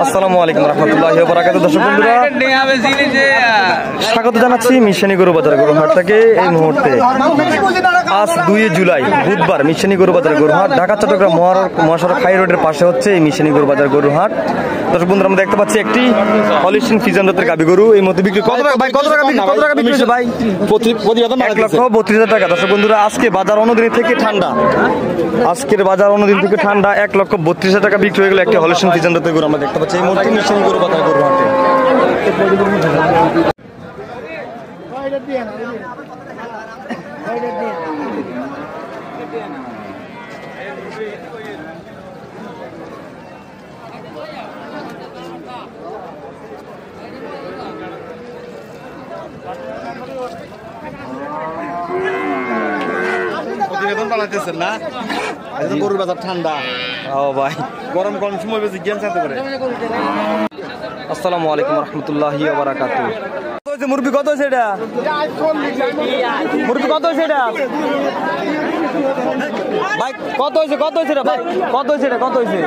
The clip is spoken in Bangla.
আসসালামু আলাইকুম রহমতুল্লাহি ওয়া বারাকাতুহু। দর্শক বন্ধুরা, স্বাগত জানাচ্ছি মিশানি গরু বাজার গরু হাট থেকে। এই মুহূর্তে আজ 2 জুলাই বুধবার মিশানি গরু বাজার গরু হাট, ঢাকা চট্টগ্রাম মহাসড়ক হাই রোডের পাশে হচ্ছে এই মিশানি গরু বাজার গরু হাট। দর্শক বন্ধুরা, আমরা দেখতে পাচ্ছি একটি হলিস্টিন ফ্রিজিয়ান জাতের গাবি গরু এই মুহূর্তে বিক্রি। কত টাকা ভাই? কত টাকা বিক্রি হচ্ছে ভাই? 1,32,000 টাকা। দর্শক বন্ধুরা, আজকে বাজার অন্যদিন থেকে ঠান্ডা, আজকের বাজার অন্যদিন থেকে ঠান্ডা, 1,32,000 টাকা বিক্রি হয়ে গেল একটি হলিস্টিন ফ্রিজিয়ান জাতের গরু। আমরা দেখতে পাচ্ছি এই মুহূর্তে মিশানি গরু বাজার গরু হাটে। প্রতিবেদন বানাইতেছেন না? গরুর বাজার ঠান্ডা। ও ভাই, গরম কোন সময় বেশি জ্ঞান চাইতে পারে। আসসালামু আলাইকুম রহমতুল্লাহি ওয়া বারাকাতুহু। মুরগি কত হয়েছে এটা? মুরগি কত হয়েছে এটা ভাই? কত হয়েছে? কত হয়েছে এটা ভাই? কত হয়েছে এটা? কত হয়েছে?